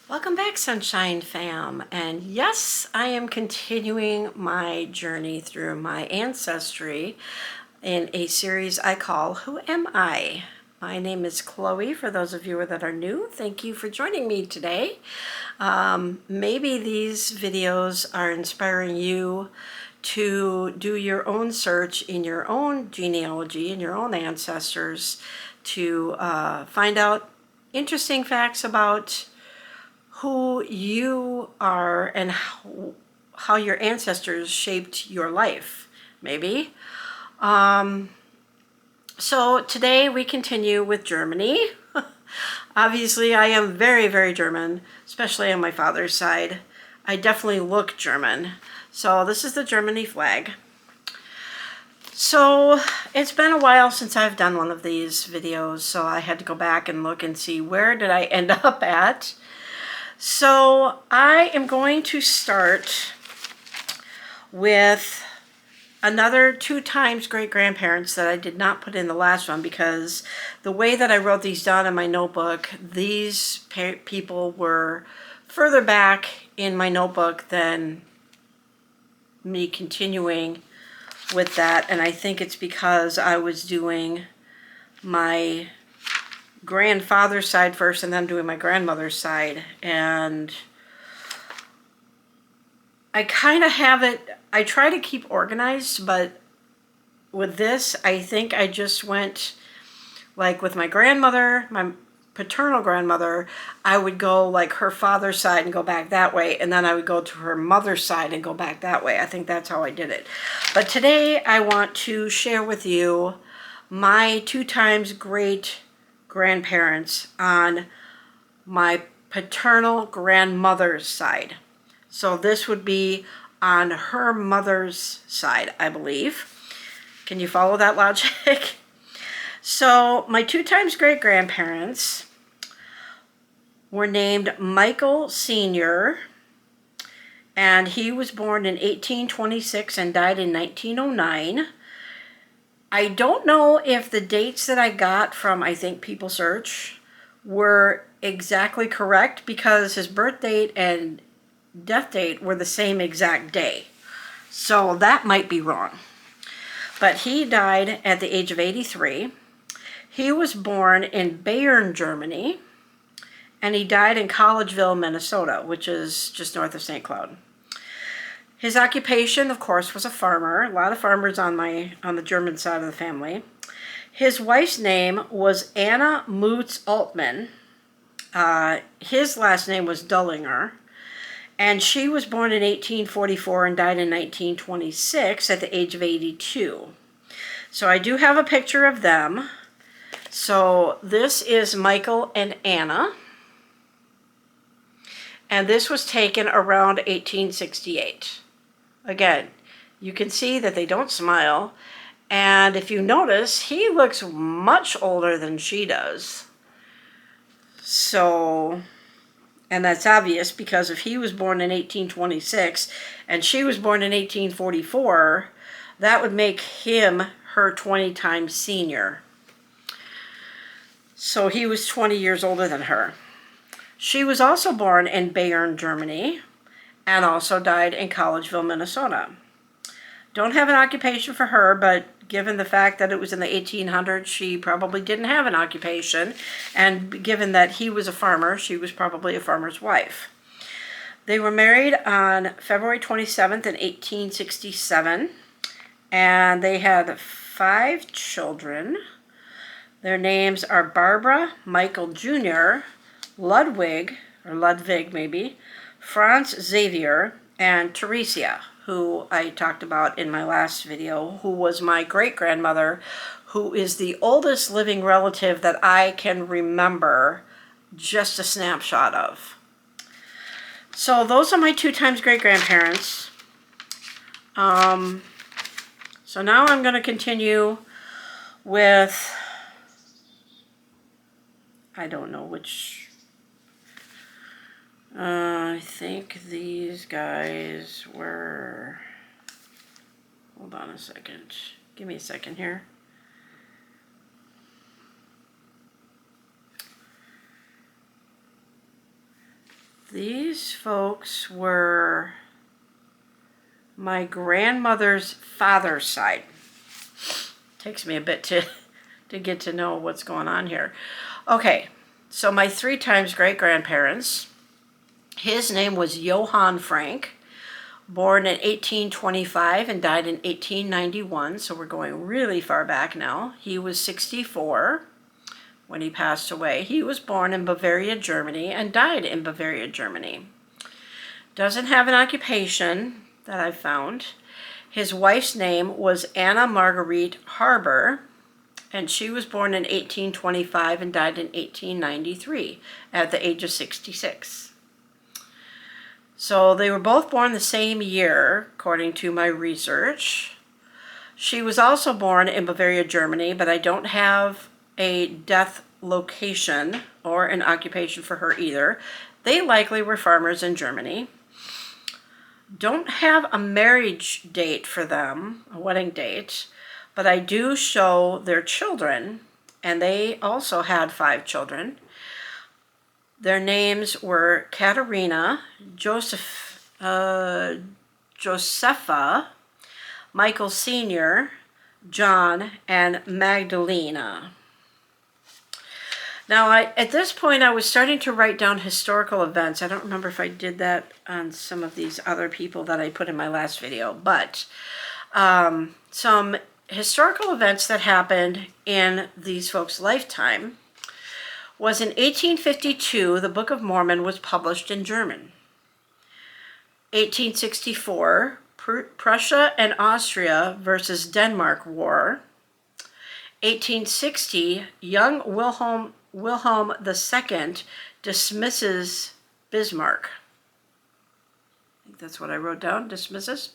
Welcome back, Sunshine Fam. And yes, I am continuing my journey through my ancestry in a series I call Who Am I? My name is Chloe. For those of you that are new, thank you for joining me today. Maybe these videos are inspiring you to do your own search in your own genealogy, in your own ancestors, to find out interesting facts about who you are and how your ancestors shaped your life, maybe. So today we continue with Germany. Obviously, I am very, very German, especially on my father's side. I definitely look German. So this is the Germany flag. So it's been a while since I've done one of these videos, so I had to go back and look and see where did I end up at. So I am going to start with another 2 times great-grandparents that I did not put in the last one because the way that I wrote these down in my notebook, these people were further back in my notebook than me continuing with that. And I think it's because I was doing my grandfather's side first and then doing my grandmother's side, and I kind of have it, I try to keep organized, but with this I think I just went like with my grandmother, my paternal grandmother, I would go like her father's side and go back that way, and then I would go to her mother's side and go back that way. I think that's how I did it. But today I want to share with you my 2 times great grandparents on my paternal grandmother's side. So this would be on her mother's side, I believe. Can you follow that logic? So my 2 times great grandparents were named Michael Sr., and he was born in 1826 and died in 1909. I don't know if the dates that I got from, I think, People Search were exactly correct because his birth date and death date were the same exact day. So that might be wrong. But he died at the age of 83. He was born in Bayern, Germany, and he died in Collegeville, Minnesota, which is just north of St. Cloud. His occupation, of course, was a farmer. A lot of farmers on the German side of the family. His wife's name was Anna Mutz Altman. His last name was Dullinger. And she was born in 1844 and died in 1926 at the age of 82. So I do have a picture of them. So this is Michael and Anna. And this was taken around 1868. Again, you can see that they don't smile. And if you notice, he looks much older than she does. So, and that's obvious because if he was born in 1826 and she was born in 1844, that would make him her 20 times senior. So he was 20 years older than her. She was also born in Bayern, Germany, and also died in Collegeville, Minnesota. Don't have an occupation for her, but given the fact that it was in the 1800s, she probably didn't have an occupation, and given that he was a farmer, she was probably a farmer's wife. They were married on February 27th in 1867, and they had 5 children. Their names are Barbara, Michael Jr., Ludwig maybe, Franz Xavier, and Theresia, who I talked about in my last video, who was my great-grandmother, who is the oldest living relative that I can remember just a snapshot of. So those are my 2 times great-grandparents. So now I'm going to continue with, I don't know which, I think these guys were, hold on a second, give me a second here. these folks were my grandmother's father's side. Takes me a bit to get to know what's going on here. Okay, so my 3 times great-grandparents, his name was Johann Frank, born in 1825 and died in 1891, so we're going really far back now. He was 64 when he passed away. He was born in Bavaria, Germany, and died in Bavaria, Germany. Doesn't have an occupation that I found. His wife's name was Anna Marguerite Harber, and she was born in 1825 and died in 1893 at the age of 66. So they were both born the same year, according to my research. She was also born in Bavaria, Germany, but I don't have a death location or an occupation for her either. They likely were farmers in Germany. Don't have a marriage date for them, a wedding date, but I do show their children, and they also had 5 children. Their names were Katerina, Josepha, Michael Sr., John, and Magdalena. Now, at this point, I was starting to write down historical events. I don't remember if I did that on some of these other people that I put in my last video, but some historical events that happened in these folks' lifetime was in 1852, the Book of Mormon was published in German. 1864, Prussia and Austria versus Denmark War. 1860, young Wilhelm II dismisses Bismarck. I think that's what I wrote down, dismisses.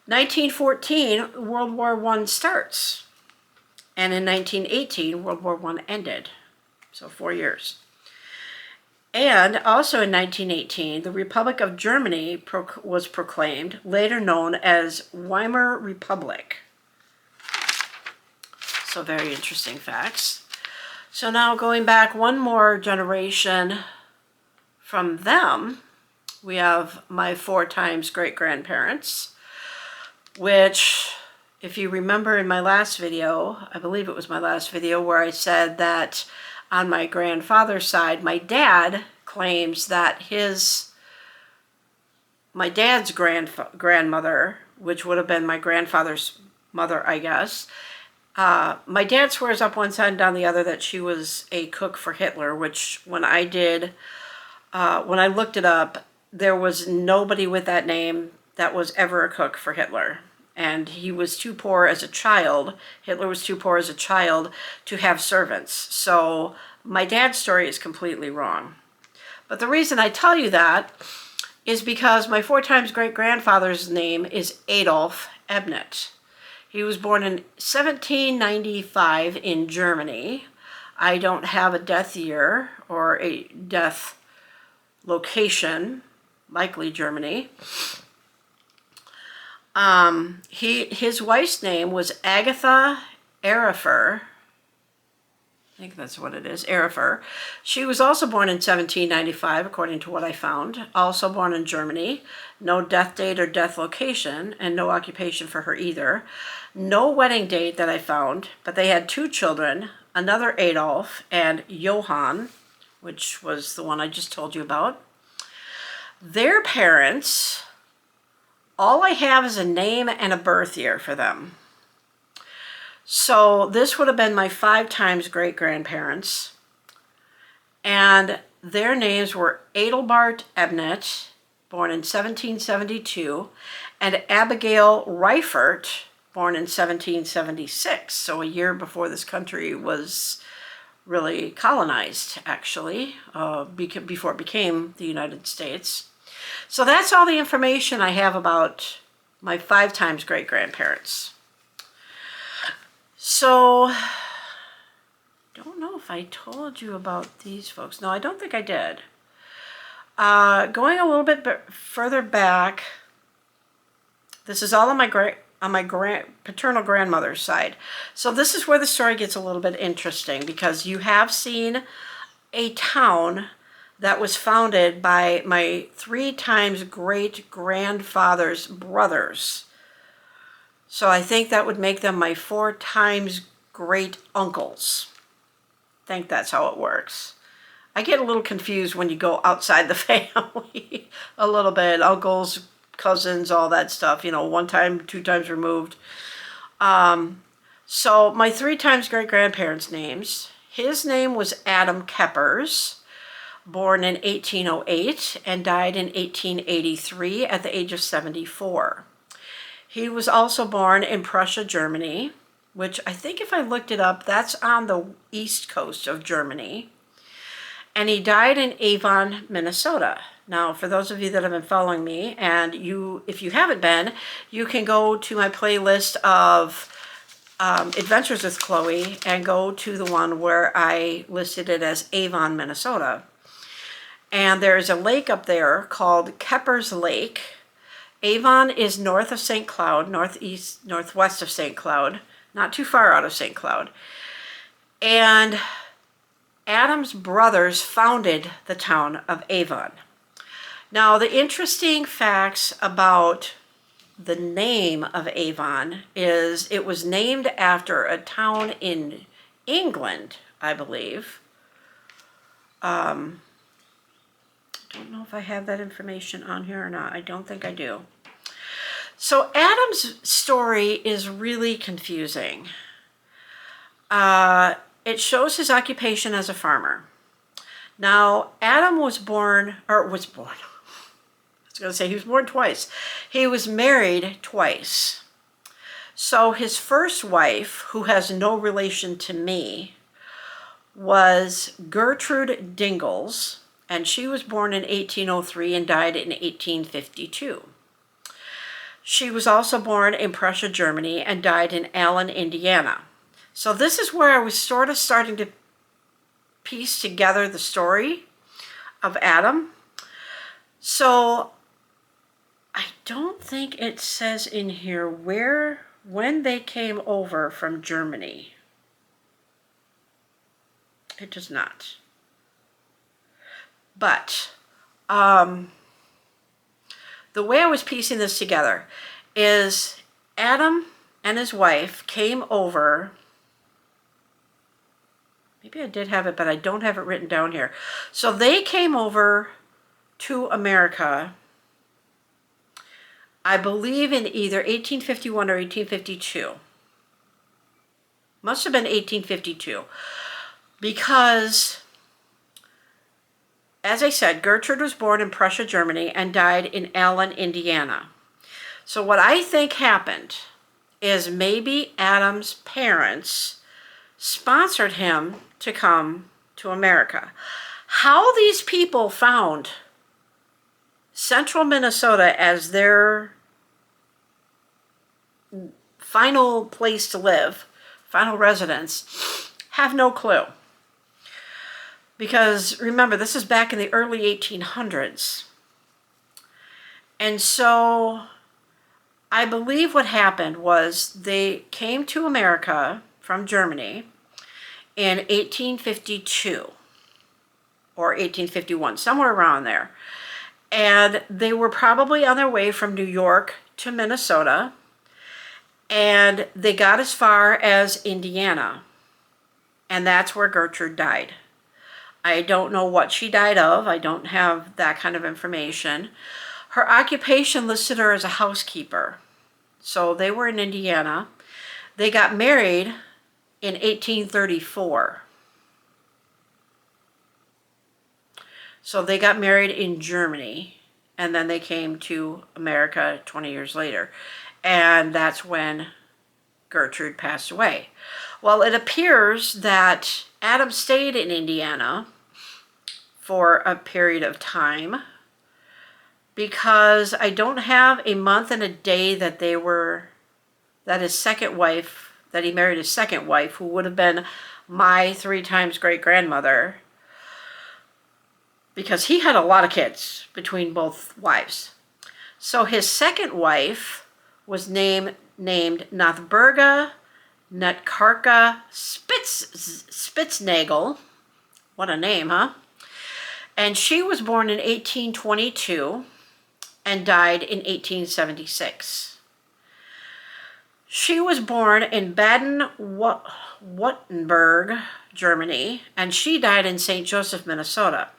1914, World War I starts. And in 1918, World War I ended. So 4 years. And also in 1918, the Republic of Germany was proclaimed, later known as Weimar Republic. So very interesting facts. So now going back one more generation from them, we have my 4 times great-grandparents, which, if you remember in my last video, I believe it was my last video, where I said that on my grandfather's side, my dad claims that my dad's grandmother, which would have been my grandfather's mother, I guess, my dad swears up one side and down the other that she was a cook for Hitler, which when I looked it up, there was nobody with that name that was ever a cook for Hitler. And he was too poor as a child. Hitler was too poor as a child to have servants. So my dad's story is completely wrong. But the reason I tell you that is because my 4 times great-grandfather's name is Adolf Ebnet. He was born in 1795 in Germany. I don't have a death year or a death location, likely Germany. His wife's name was Agatha Arifer. I think that's what it is, Arifer. She was also born in 1795, according to what I found. Also born in Germany. No death date or death location, and no occupation for her either. No wedding date that I found, but they had 2 children, another Adolf and Johann, which was the one I just told you about. Their parents, all I have is a name and a birth year for them. So this would have been my 5 times great-grandparents. And their names were Adelbert Ebnet, born in 1772, and Abigail Reifert, born in 1776. So a year before this country was really colonized, actually, before it became the United States. So that's all the information I have about my 5 times great-grandparents. So, don't know if I told you about these folks. No, I don't think I did. Going a little bit further back, this is all on my paternal grandmother's side. So this is where the story gets a little bit interesting, because you have seen a town that was founded by my 3 times great-grandfather's brothers. So I think that would make them my 4 times great uncles. I think that's how it works. I get a little confused when you go outside the family a little bit. Uncles, cousins, all that stuff, 1 time, 2 times removed. So my 3 times great-grandparents' names. His name was Adam Keppers, born in 1808 and died in 1883 at the age of 74. He was also born in Prussia, Germany, which I think if I looked it up, that's on the east coast of Germany. And he died in Avon, Minnesota. Now, for those of you that have been following me, and if you haven't been, you can go to my playlist of Adventures with Chloe and go to the one where I listed it as Avon, Minnesota. And there's a lake up there called Keppers Lake. Avon is north of St. Cloud, northwest of St. Cloud, not too far out of St. Cloud. And Adam's brothers founded the town of Avon. Now, the interesting facts about the name of Avon is it was named after a town in England, I believe. Don't know if I have that information on here or not. I don't think I do. So Adam's story is really confusing. It shows his occupation as a farmer. Now, Adam was born. I was going to say he was born twice. He was married twice. So his first wife, who has no relation to me, was Gertrude Dingles, and she was born in 1803 and died in 1852. She was also born in Prussia, Germany, and died in Allen, Indiana. So this is where I was sort of starting to piece together the story of Adam. So I don't think it says in here when they came over from Germany. It does not. But the way I was piecing this together is Adam and his wife came over. Maybe I did have it, but I don't have it written down here. So they came over to America, I believe in either 1851 or 1852. Must have been 1852. Because, as I said, Gertrude was born in Prussia, Germany, and died in Allen, Indiana. So what I think happened is maybe Adam's parents sponsored him to come to America. How these people found central Minnesota as their final place to live, final residence, have no clue. Because remember, this is back in the early 1800s. And so I believe what happened was they came to America from Germany in 1852 or 1851, somewhere around there. And they were probably on their way from New York to Minnesota, and they got as far as Indiana, and that's where Gertrude died. I don't know what she died of. I don't have that kind of information. Her occupation listed her as a housekeeper. So they were in Indiana. They got married in 1834. So they got married in Germany, and then they came to America 20 years later. And that's when Gertrude passed away. Well, it appears that Adam stayed in Indiana for a period of time, because I don't have a month and a day that he married his second wife, who would have been my 3 times great-grandmother, because he had a lot of kids between both wives. So his second wife was named Nothburga Nutkarka Spitznagel. What a name, huh? And she was born in 1822 and died in 1876. She was born in Baden-Württemberg, Germany, and she died in St. Joseph, Minnesota.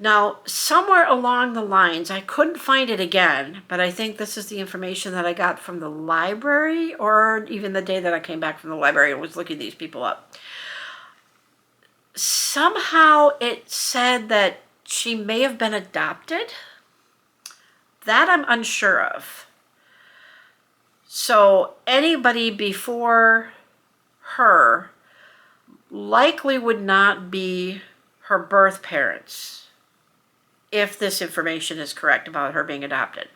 Now, somewhere along the lines, I couldn't find it again, but I think this is the information that I got from the library, or even the day that I came back from the library and was looking these people up. Somehow it said that she may have been adopted. That I'm unsure of. So anybody before her likely would not be her birth parents, if this information is correct about her being adopted.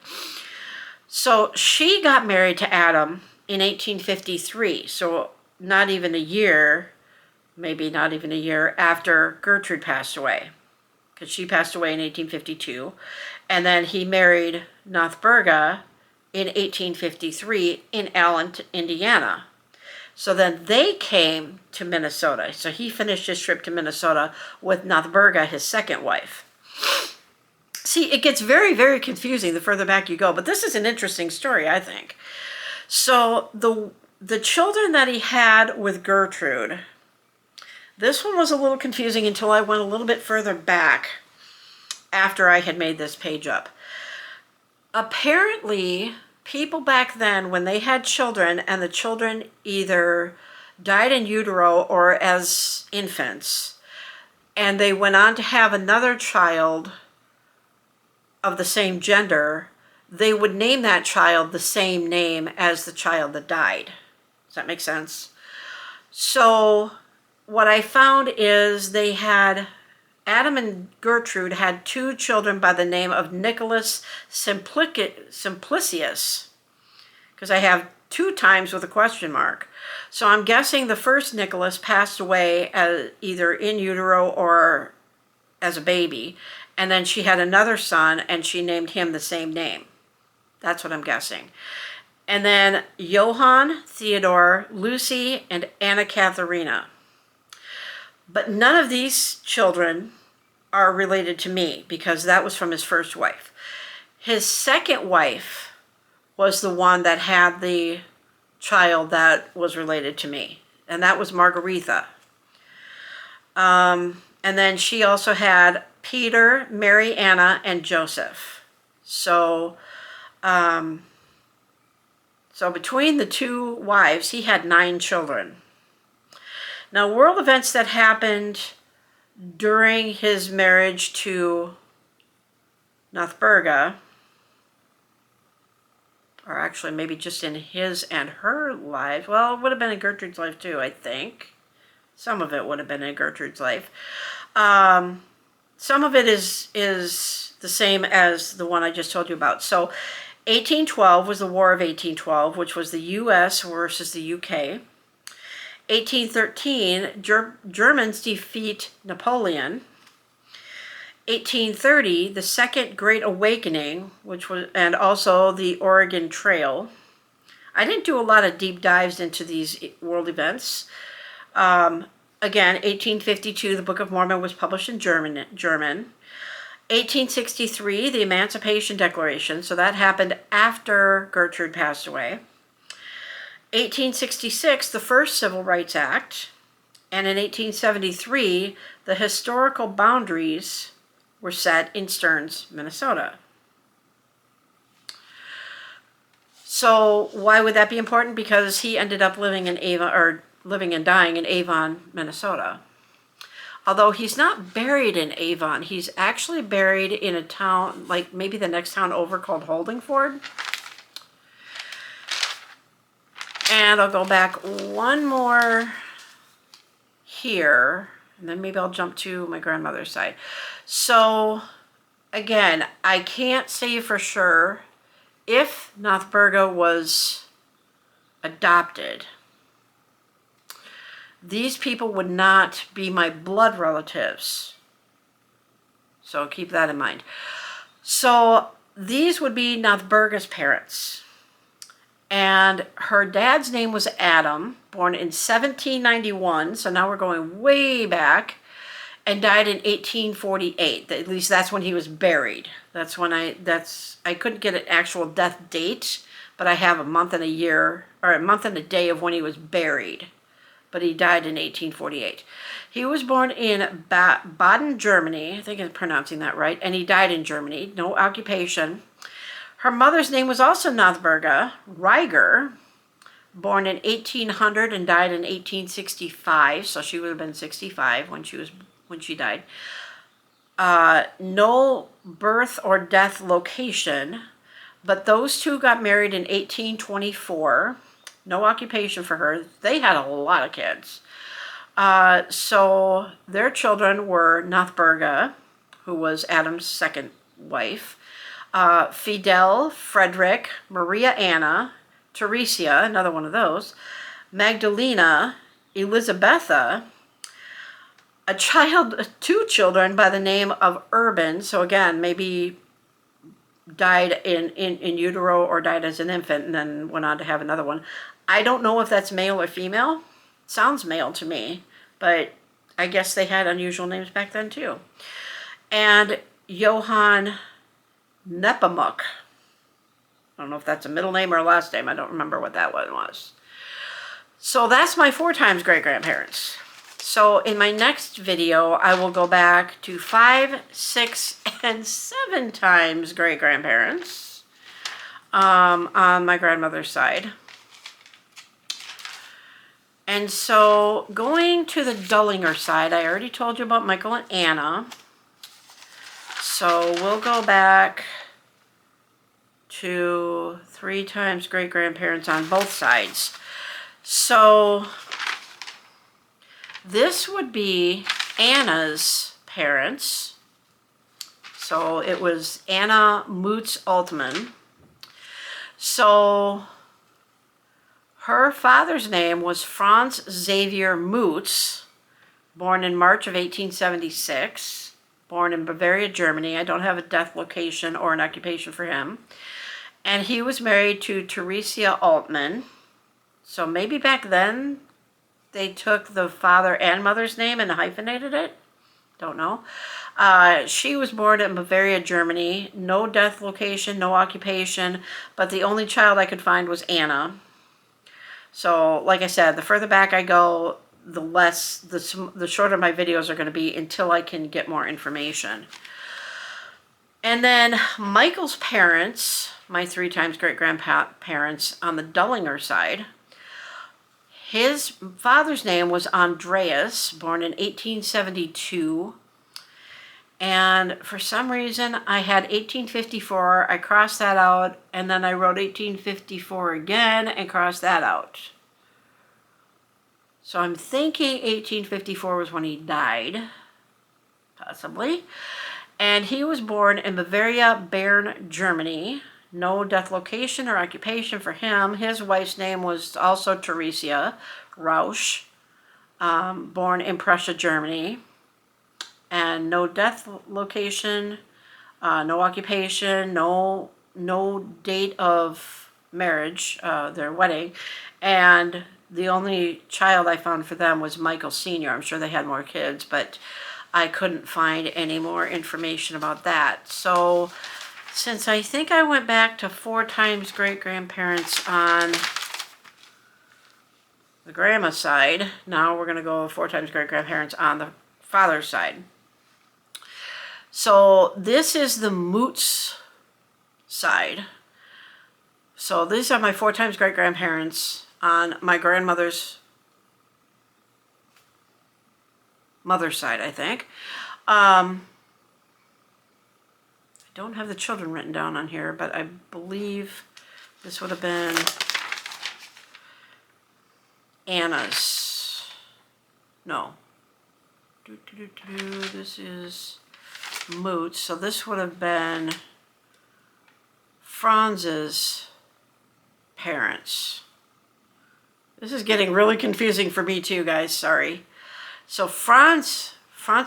So she got married to Adam in 1853, so not even a year, maybe not even a year after Gertrude passed away, because she passed away in 1852, and then he married Nothburga in 1853 in Allen, Indiana. So then they came to Minnesota. So he finished his trip to Minnesota with Nothburga, his second wife. See, it gets very, very confusing the further back you go, but this is an interesting story, I think. So the children that he had with Gertrude, this one was a little confusing until I went a little bit further back after I had made this page up. Apparently, people back then, when they had children and the children either died in utero or as infants, and they went on to have another child of the same gender, they would name that child the same name as the child that died. Does that make sense? So what I found is they had, Adam and Gertrude had two children by the name of Nicholas Simplicius, because I have 2 times with a question mark. So I'm guessing the first Nicholas passed away as either in utero or as a baby, and then she had another son and she named him the same name. That's what I'm guessing. And then Johann, Theodore, Lucy, and Anna Katharina. But none of these children are related to me, because that was from his first wife. His second wife was the one that had the child that was related to me, and that was Margaretha. And then she also had Peter, Mary, Anna, and Joseph. So between the 2 wives, he had 9 children. Now, world events that happened during his marriage to Nothburga, or actually maybe just in his and her lives. Well, it would have been in Gertrude's life too, I think. Some of it would have been in Gertrude's life. Some of it is the same as the one I just told you about. So 1812 was the War of 1812, which was the U.S. versus the U.K. 1813, Germans defeat Napoleon. 1830, the Second Great Awakening, which was, and also the Oregon Trail. I didn't do a lot of deep dives into these world events. Again, 1852, the Book of Mormon was published in German. 1863, the Emancipation Declaration, so that happened after Gertrude passed away. 1866, the first Civil Rights Act. And in 1873, the historical boundaries were set in Stearns, Minnesota. So why would that be important? Because he ended up living in Avon, or living and dying in Avon, Minnesota. Although he's not buried in Avon, he's actually buried in a town, like maybe the next town over, called Holdingford. And I'll go back one more here, and then maybe I'll jump to my grandmother's side. So again, I can't say for sure if Nothburga was adopted. These people would not be my blood relatives. So keep that in mind. So these would be Nothburga's parents. And her dad's name was Adam, born in 1791. So now we're going way back. and died in 1848. At least that's when he was buried. That's when I couldn't get an actual death date, but I have a month and a year, or a month and a day of when he was buried. But he died in 1848. He was born in Baden, Germany. I think I'm pronouncing that right. And he died in Germany. No occupation. Her mother's name was also Nothburga Reiger, born in 1800 and died in 1865. So she would have been 65 when she died. No birth or death location, but those two got married in 1824. No occupation for her. They had a lot of kids. So their children were Nothburga, who was Adam's second wife, Fidel, Frederick, Maria Anna, Teresia, another one of those, Magdalena, Elisabetha, two children by the name of Urban. So again, maybe died in utero or died as an infant and then went on to have another one. I don't know if that's male or female. Sounds male to me, but I guess they had unusual names back then too. And Johann Nepomuk. I don't know if that's a middle name or a last name. I don't remember what that one was. So that's my 4 times great-grandparents. So in my next video, I will go back to 5, 6, and 7 times great-grandparents on my grandmother's side. And so going to the Dullinger side, I already told you about Michael and Anna. So we'll go back to 3 times great-grandparents on both sides. So this would be Anna's parents. So it was Anna Moots Altman. So her father's name was Franz Xavier Moots, born in March of 1876, born in Bavaria, Germany. I don't have a death location or an occupation for him. And he was married to Teresia Altman. So maybe back then they took the father and mother's name and hyphenated it. Don't know. She was born in Bavaria, Germany. No death location, no occupation, but the only child I could find was Anna. So, like I said, the further back I go, the shorter my videos are going to be until I can get more information. And then Michael's parents, my 3 times great-grandparents on the Dullinger side, his father's name was Andreas, born in 1872. And for some reason, I had 1854, I crossed that out, and then I wrote 1854 again and crossed that out. So I'm thinking 1854 was when he died, possibly. And he was born in Bavaria, Bern, Germany. No death location or occupation for him. His wife's name was also Teresia Rausch, born in Prussia, Germany. And no death location, no occupation, no date of marriage, their wedding. And the only child I found for them was Michael Sr. I'm sure they had more kids, but I couldn't find any more information about that. So since I think I went back to 4 times great-grandparents on the grandma side, now we're going to go 4 times great-grandparents on the father's side. So this is the Moots side. So these are my 4 times great-grandparents on my grandmother's mother's side, I think. I don't have the children written down on here, but I believe this would have been Anna's. No. This is Moots. So this would have been Franz's parents. This is getting really confusing for me too, guys. Sorry. So Franz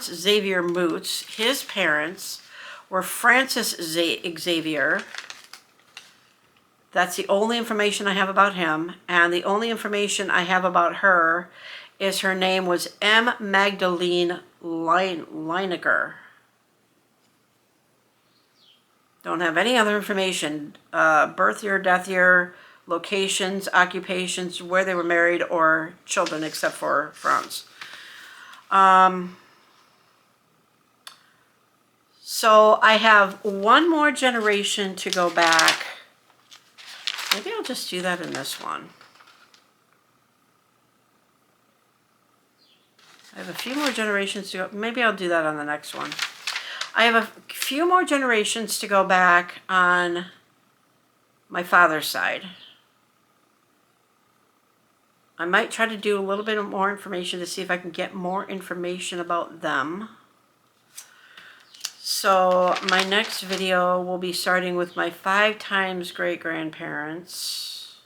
Xavier Moots, his parents were Francis Xavier. That's the only information I have about him. And the only information I have about her is her name was M. Magdalene Lineker. Don't have any other information. Birth year, death year, locations, occupations, where they were married, or children, except for Franz. So I have one more generation to go back. Maybe I'll just do that in this one. I have a few more generations to go. Maybe I'll do that on the next one. I have a few more generations to go back on my father's side. I might try to do a little bit more information to see if I can get more information about them. So my next video will be starting with my 5 times great-grandparents,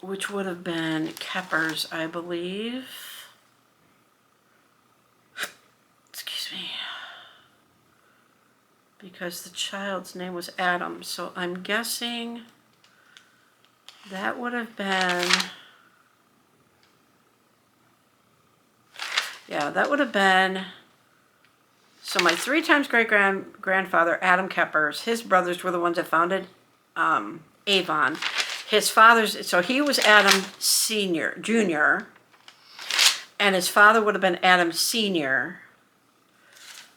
which would have been Keppers, I believe. Excuse me. Because the child's name was Adam, so I'm guessing that would have been, yeah, that would have been, so my 3 times great-grandfather, Adam Keppers, his brothers were the ones that founded Avon. His father's, so he was Adam Jr., and his father would have been Adam Sr.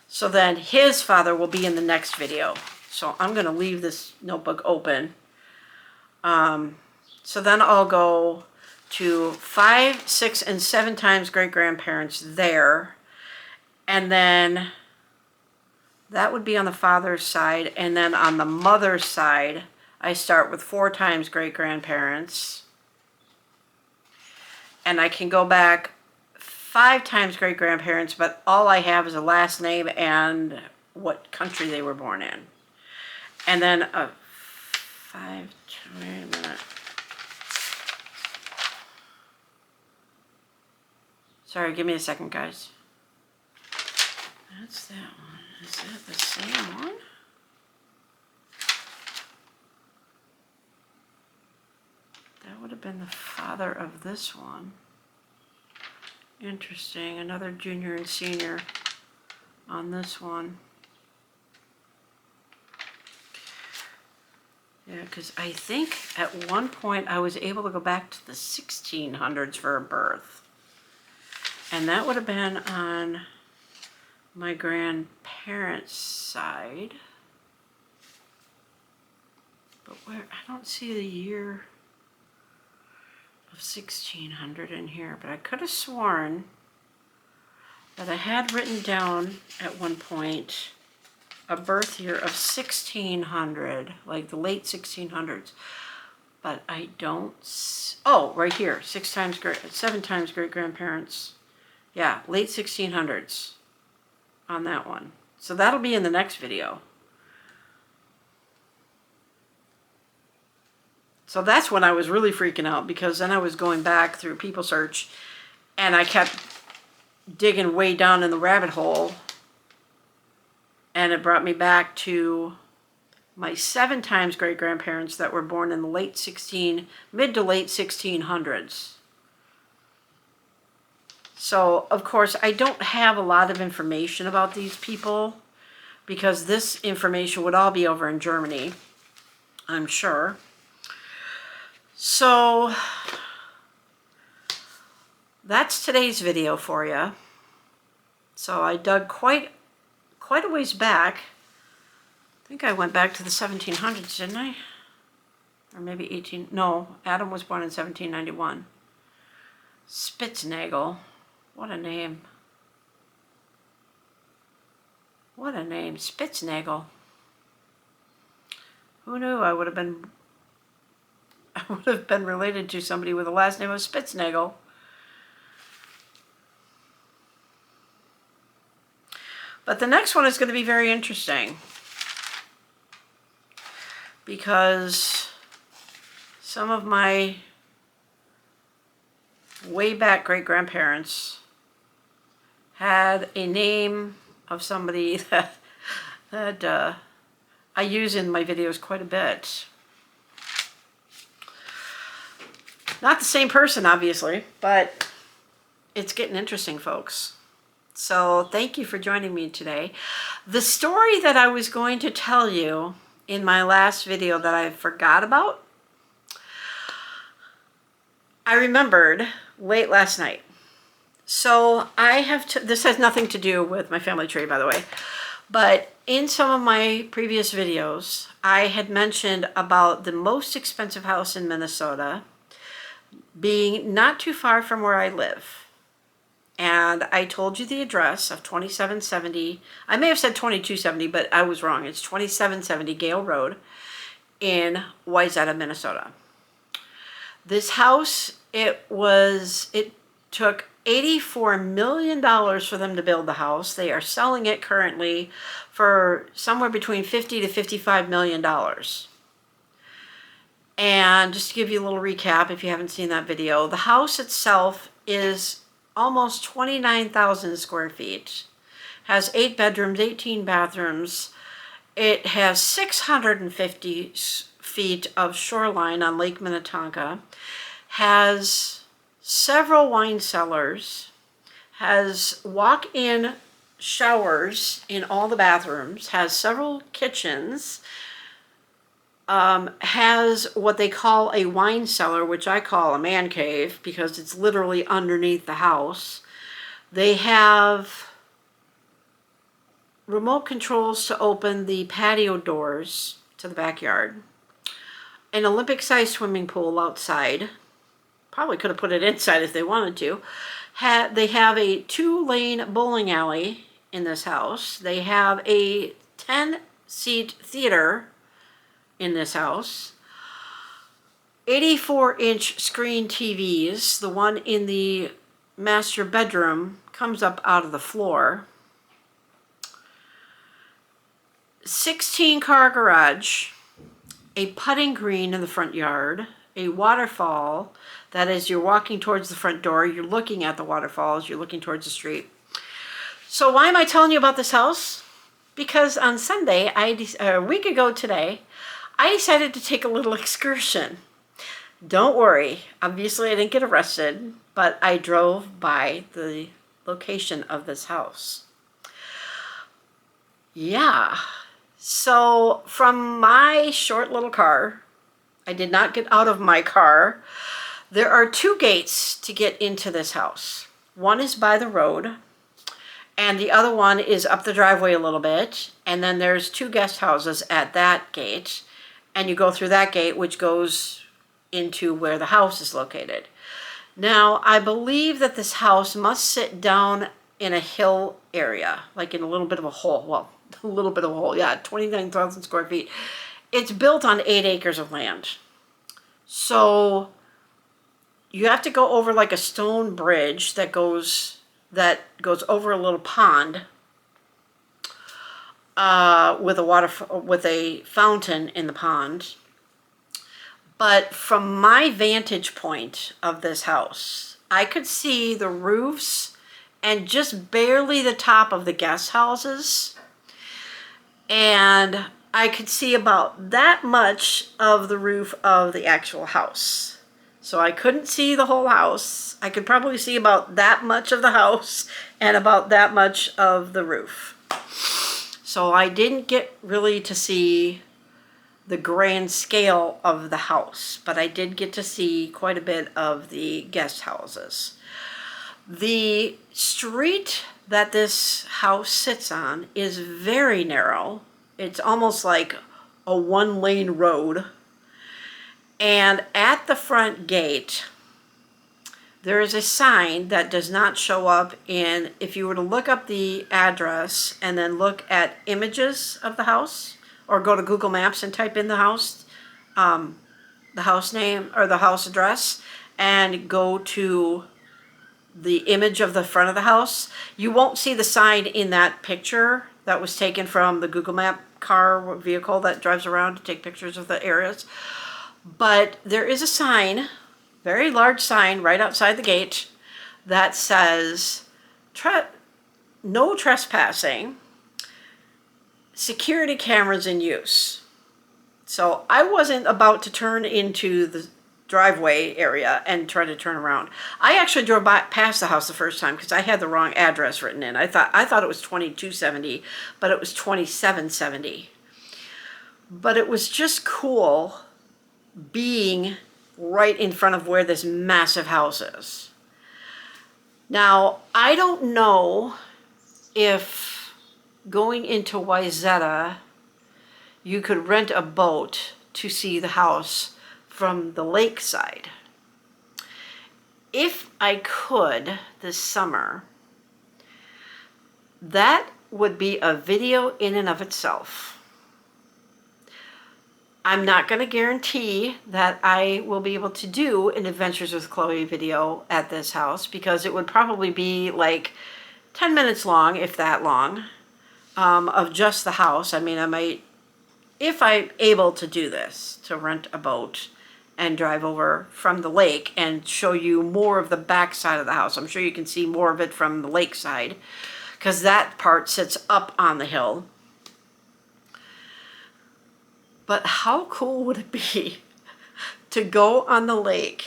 So then his father will be in the next video. So I'm going to leave this notebook open. So then I'll go to 5, 6, and 7 times great-grandparents there. And then that would be on the father's side. And then on the mother's side, I start with 4 times great-grandparents. And I can go back 5 times great-grandparents, but all I have is a last name and what country they were born in. And then wait a minute. Sorry, give me a second, guys. That's that one. Is that the same one? That would have been the father of this one. Interesting. Another junior and senior on this one. Yeah, because I think at one point I was able to go back to the 1600s for a birth. And that would have been on my grandparents' side. But where, I don't see the year of 1600 in here, but I could have sworn that I had written down at one point a birth year of 1600, like the late 1600s. But I don't, oh, right here, 7 times great-grandparents. Yeah, late 1600s on that one. So that'll be in the next video. So that's when I was really freaking out, because then I was going back through People Search and I kept digging way down in the rabbit hole, and it brought me back to my 7 times great-grandparents that were born in the mid to late 1600s. So, of course, I don't have a lot of information about these people, because this information would all be over in Germany, I'm sure. So, that's today's video for you. So I dug quite a ways back. I think I went back to the 1700s, didn't I? Or maybe 18, no, Adam was born in 1791. Spitznagel, what a name. What a name, Spitznagel. Who knew I would have been related to somebody with the last name of Spitznagel. But the next one is going to be very interesting, because some of my way back great-grandparents had a name of somebody that I use in my videos quite a bit. Not the same person, obviously, but it's getting interesting, folks. So thank you for joining me today. The story that I was going to tell you in my last video that I forgot about, I remembered late last night. So I have this has nothing to do with my family tree, by the way, but in some of my previous videos, I had mentioned about the most expensive house in Minnesota being not too far from where I live. And I told you the address of 2770. I may have said 2270, but I was wrong. It's 2770 Gale Road in Wayzata, Minnesota. This house, it took $84 million for them to build the house. They are selling it currently for somewhere between $50 to $55 million. And just to give you a little recap, if you haven't seen that video, the house itself is almost 29,000 square feet, has 8 bedrooms, 18 bathrooms. It has 650 feet of shoreline on Lake Minnetonka, has several wine cellars, has walk-in showers in all the bathrooms, has several kitchens, has what they call a wine cellar, which I call a man cave because it's literally underneath the house. They have remote controls to open the patio doors to the backyard, an Olympic-sized swimming pool outside. Probably could have put it inside if they wanted to. They have a 2-lane bowling alley in this house. They have a 10-seat theater in this house, 84-inch screen TVs. The one in the master bedroom comes up out of the floor. 16-car garage, a putting green in the front yard, a waterfall that as you're walking towards the front door, you're looking at the waterfall as you're looking towards the street. So why am I telling you about this house? Because on Sunday, a week ago today, I decided to take a little excursion. Don't worry, obviously I didn't get arrested, but I drove by the location of this house. Yeah, so from my short little car, I did not get out of my car. There are 2 gates to get into this house. One is by the road, and the other one is up the driveway a little bit, and then there's 2 guest houses at that gate. And you go through that gate, which goes into where the house is located. Now, I believe that this house must sit down in a hill area, like in a little bit of a hole. Well, a little bit of a hole, yeah, 29,000 square feet. It's built on 8 acres of land. So you have to go over like a stone bridge that goes over a little pond. With a fountain in the pond. But from my vantage point of this house, I could see the roofs and just barely the top of the guest houses. And I could see about that much of the roof of the actual house. So I couldn't see the whole house. I could probably see about that much of the house and about that much of the roof. So I didn't get really to see the grand scale of the house, but I did get to see quite a bit of the guest houses. The street that this house sits on is very narrow. It's almost like a 1-lane road. And at the front gate, there is a sign that does not show up if you were to look up the address and then look at images of the house, or go to Google Maps and type in the house name or the house address, and go to the image of the front of the house, you won't see the sign in that picture that was taken from the Google Map car vehicle that drives around to take pictures of the areas. But there is a sign, very large sign right outside the gate, that says no trespassing, security cameras in use. So I wasn't about to turn into the driveway area and try to turn around. I actually drove past the house the first time because I had the wrong address written in. I thought it was 2270, but it was 2770. But it was just cool being right in front of where this massive house is. Now, I don't know if going into Wayzata, you could rent a boat to see the house from the lakeside. If I could this summer, that would be a video in and of itself. I'm not going to guarantee that I will be able to do an Adventures with Chloe video at this house because it would probably be like 10 minutes long, if that long, of just the house. I mean, I might, if I'm able to do this, to rent a boat and drive over from the lake and show you more of the back side of the house. I'm sure you can see more of it from the lake side because that part sits up on the hill. But how cool would it be to go on the lake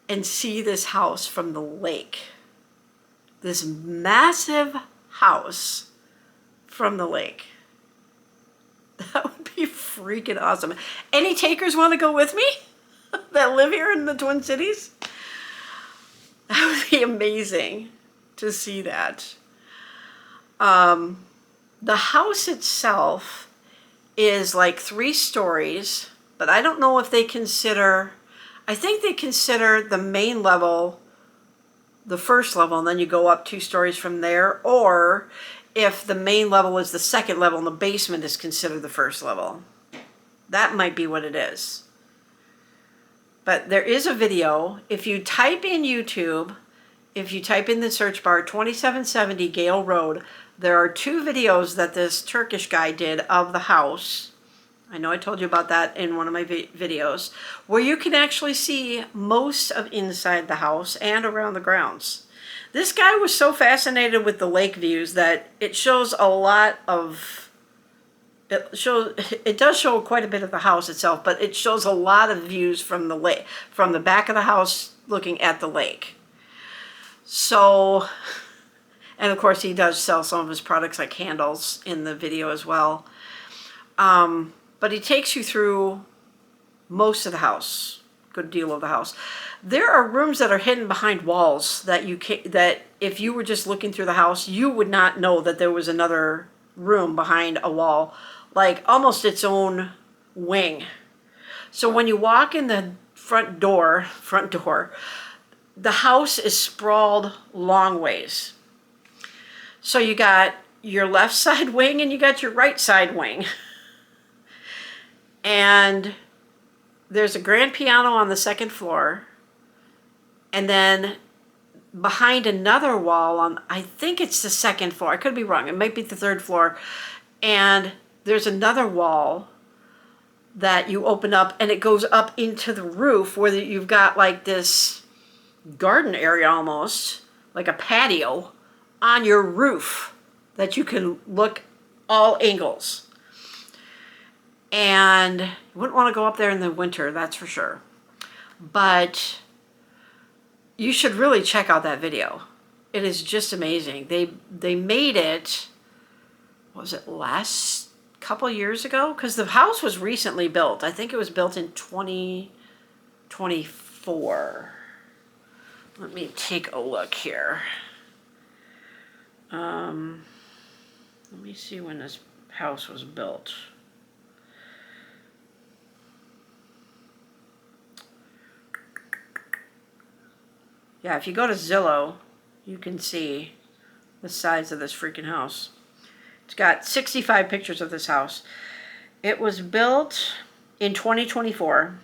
and see this house from the lake? This massive house from the lake. That would be freaking awesome. Any takers want to go with me that live here in the Twin Cities? That would be amazing to see that. The house itself is like 3 stories, but I don't know if they consider, I think they consider the main level the first level and then you go up 2 stories from there, or if the main level is the second level and the basement is considered the first level. That might be what it is. But there is a video. If you type in YouTube, if you type in the search bar 2770 Gale Road, there are 2 videos that this Turkish guy did of the house. I know I told you about that in one of my videos, where you can actually see most of inside the house and around the grounds. This guy was so fascinated with the lake views that it shows a lot of, it does show quite a bit of the house itself, but it shows a lot of views from the lake, from the back of the house looking at the lake. So, and of course he does sell some of his products like candles in the video as well. But he takes you through most of the house, good deal of the house. There are rooms that are hidden behind walls that that if you were just looking through the house, you would not know that there was another room behind a wall, like almost its own wing. So when you walk in the front door, the house is sprawled long ways. So you got your left side wing and you got your right side wing. And there's a grand piano on the second floor. And then behind another wall on, I think it's the second floor. I could be wrong. It might be the third floor. And there's another wall that you open up and it goes up into the roof where you've got like this garden area almost, like a patio on your roof that you can look all angles. And you wouldn't want to go up there in the winter, that's for sure. But you should really check out that video. It is just amazing. They made it, what was it, last couple years ago? Because the house was recently built. I think it was built in 2024. Let me take a look here. Let me see when this house was built. Yeah, if you go to Zillow, you can see the size of this freaking house. It's got 65 pictures of this house. It was built in 2024.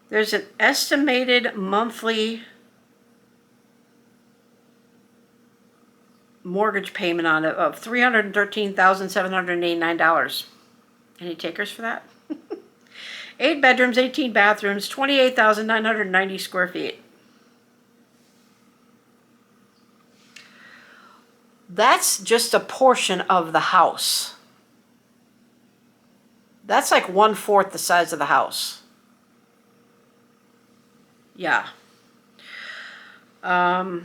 There's an estimated monthly mortgage payment on it of $313,789. Any takers for that? 8 bedrooms, 18 bathrooms, 28,990 square feet. That's just a portion of the house. That's like 1/4 the size of the house. Yeah. Let's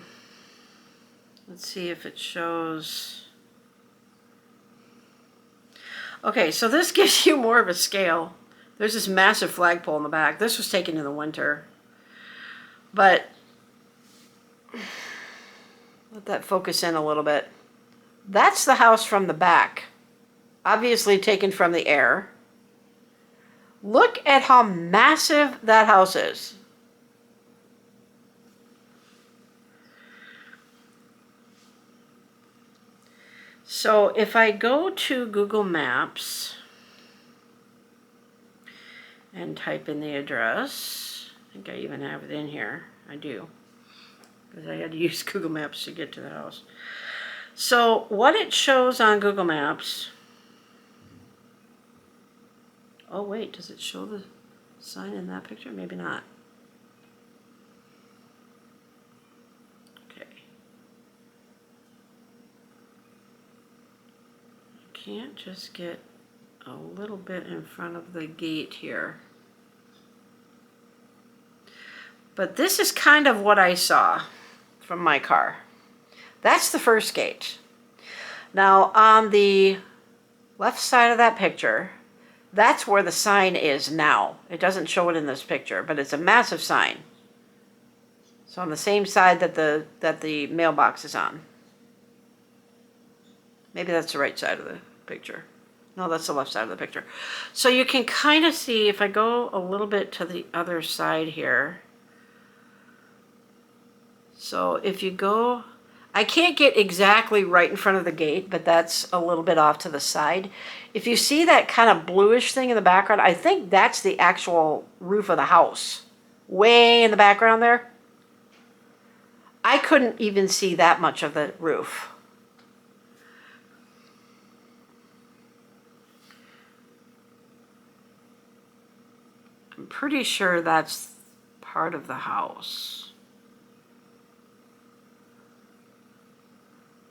see if it shows. Okay, so this gives you more of a scale. There's this massive flagpole in the back. This was taken in the winter. But let that focus in a little bit. That's the house from the back. Obviously taken from the air. Look at how massive that house is. So if I go to Google Maps and type in the address, I think I even have it in here. I do, because I had to use Google Maps to get to the house. So what it shows on Google Maps, oh wait, does it show the sign in that picture? Maybe not. Okay. I can't just get a little bit in front of the gate here. But this is kind of what I saw from my car. That's the first gate. Now on the left side of that picture, that's where the sign is now. It doesn't show it in this picture, but it's a massive sign. So on the same side that the mailbox is on. Maybe that's the right side of the picture. No, that's the left side of the picture. So you can kind of see, if I go a little bit to the other side here. So if you go, I can't get exactly right in front of the gate, but that's a little bit off to the side. If you see that kind of bluish thing in the background, I think that's the actual roof of the house. Way in the background there. I couldn't even see that much of the roof. I'm pretty sure that's part of the house.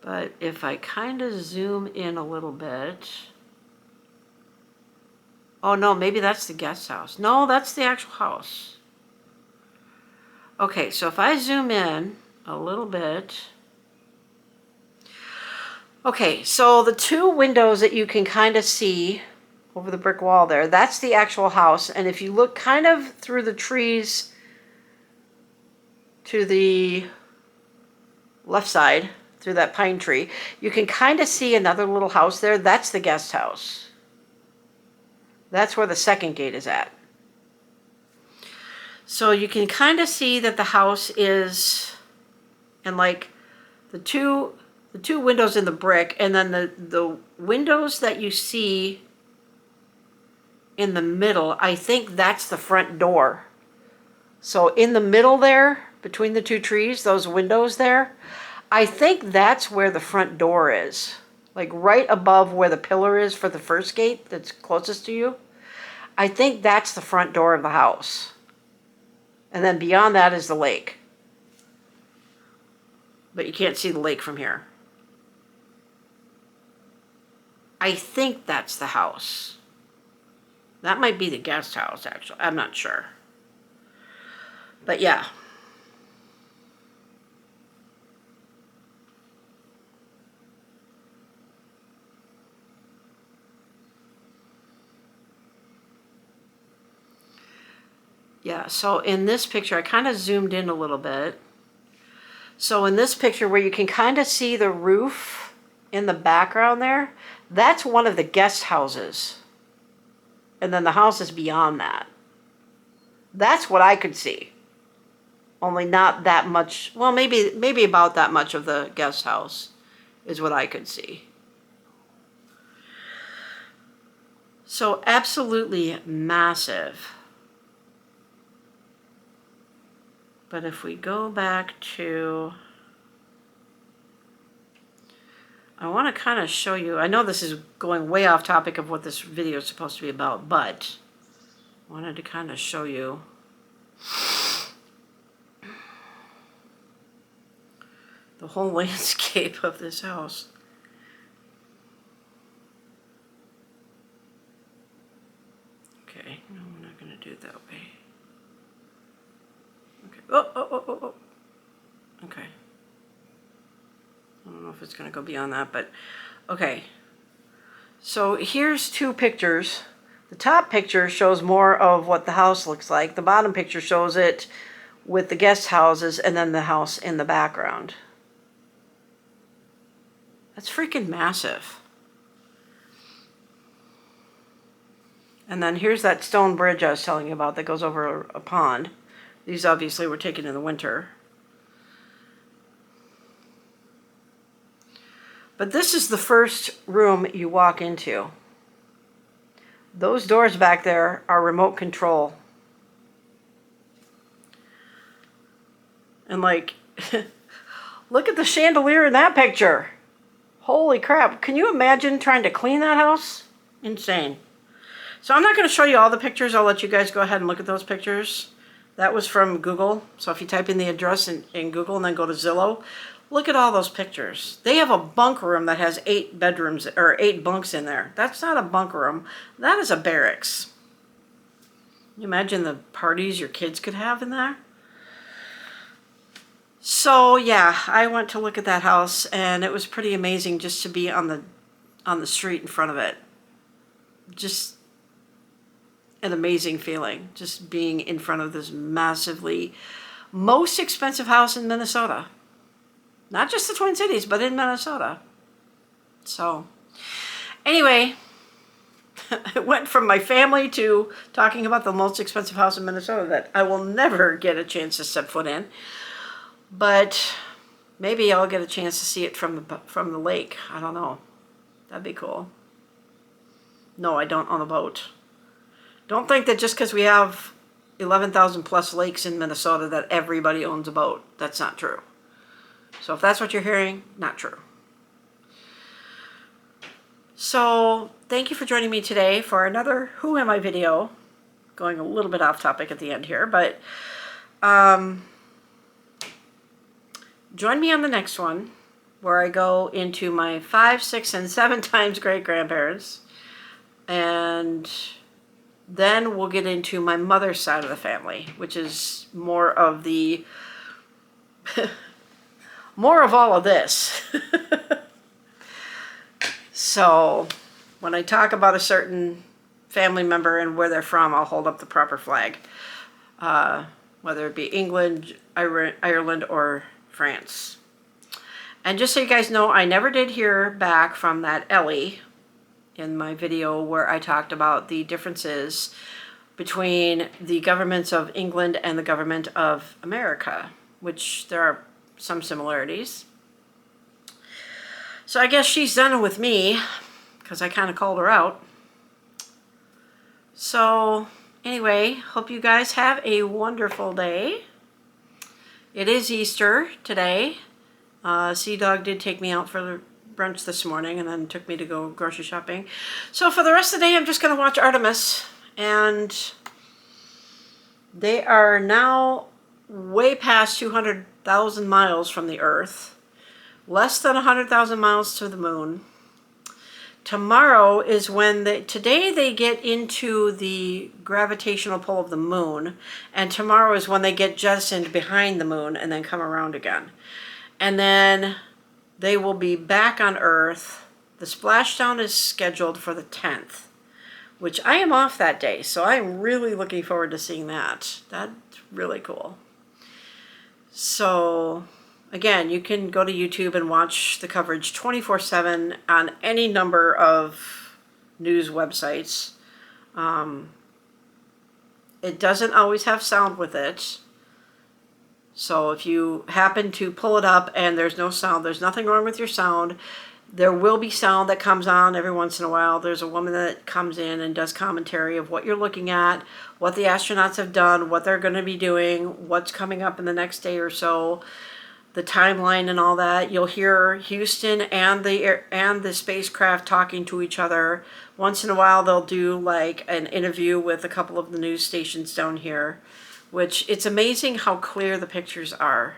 But if I kind of zoom in a little bit. Oh no, maybe that's the guest house. No, that's the actual house. Okay, so if I zoom in a little bit. Okay, so the two windows that you can kind of see over the brick wall there, that's the actual house. And if you look kind of through the trees to the left side, through that pine tree, you can kind of see another little house there. That's the guest house. That's where the second gate is at. So you can kind of see that the house is, and like the two windows in the brick, and then the windows that you see in the middle, I think that's the front door. So in the middle there, between the two trees, those windows there, I think that's where the front door is. Like right above where the pillar is for the first gate that's closest to you. I think that's the front door of the house. And then beyond that is the lake. But you can't see the lake from here. I think that's the house. That might be the guest house, actually. I'm not sure. But yeah. Yeah, so in this picture, I kind of zoomed in a little bit. So in this picture where you can kind of see the roof in the background there, that's one of the guest houses. And then the house is beyond that. That's what I could see. Only not that much, well, maybe about that much of the guest house is what I could see. So absolutely massive. But if we go back to, I want to kind of show you, I know this is going way off topic of what this video is supposed to be about, but I wanted to kind of show you the whole landscape of this house. do it that way. Okay. Oh. Okay. I don't know if it's going to go beyond that, but okay. So here's two pictures. The top picture shows more of what the house looks like. The bottom picture shows it with the guest houses and then the house in the background. That's freaking massive. And then here's that stone bridge I was telling you about that goes over a pond. These obviously were taken in the winter. But this is the first room you walk into. Those doors back there are remote control. And like, look at the chandelier in that picture. Holy crap. Can you imagine trying to clean that house? Insane. So I'm not going to show you all the pictures. I'll let you guys go ahead and look at those pictures. That was from Google. So if you type in the address in Google and then go to Zillow, look at all those pictures. They have a bunk room that has 8 bedrooms or 8 bunks in there. That's not a bunk room. That is a barracks. Can you imagine the parties your kids could have in there? So yeah, I went to look at that house and it was pretty amazing just to be on the street in front of it. Just an amazing feeling, just being in front of this massively most expensive house in Minnesota. Not just the Twin Cities, but in Minnesota. So anyway, it went from my family to talking about the most expensive house in Minnesota that I will never get a chance to step foot in. But maybe I'll get a chance to see it from the lake. I don't know. That'd be cool. No, I don't own a boat. Don't think that just because we have 11,000 plus lakes in Minnesota that everybody owns a boat. That's not true. So if that's what you're hearing, not true. So thank you for joining me today for another Who Am I video. Going a little bit off topic at the end here, but join me on the next one where I go into my 5, 6, and 7 times great-grandparents. And then we'll get into my mother's side of the family, which is more of the more of all of this. So when I talk about a certain family member and where they're from, I'll hold up the proper flag, whether it be England, Ireland, or France. And just so you guys know, I never did hear back from that Ellie in my video where I talked about the differences between the governments of England and the government of America, which there are some similarities. So I guess she's done with me because I kind of called her out. So anyway, hope you guys have a wonderful day. It is Easter today. Sea Dog did take me out for brunch this morning and then took me to go grocery shopping. So for the rest of the day, I'm just going to watch Artemis. And they are now way past 200,000 miles from the Earth. Less than 100,000 miles to the moon. Tomorrow is when today they get into the gravitational pull of the moon, and tomorrow is when they get jettisoned behind the moon and then come around again. And then they will be back on Earth. The splashdown is scheduled for the 10th, which I am off that day, so I'm really looking forward to seeing that. That's really cool. So again, you can go to YouTube and watch the coverage 24/7 on any number of news websites. It doesn't always have sound with it. So if you happen to pull it up and there's no sound, there's nothing wrong with your sound. There will be sound that comes on every once in a while. There's a woman that comes in and does commentary of what you're looking at, what the astronauts have done, what they're going to be doing, what's coming up in the next day or so, the timeline and all that. You'll hear Houston and the spacecraft talking to each other. Once in a while they'll do like an interview with a couple of the news stations down here, which it's amazing how clear the pictures are.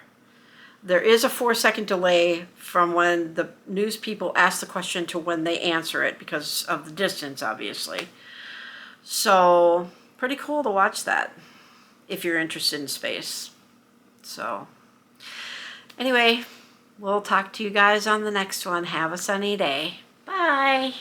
There is a 4-second delay from when the news people ask the question to when they answer it because of the distance, obviously. So pretty cool to watch that if you're interested in space. So anyway, we'll talk to you guys on the next one. Have a sunny day. Bye.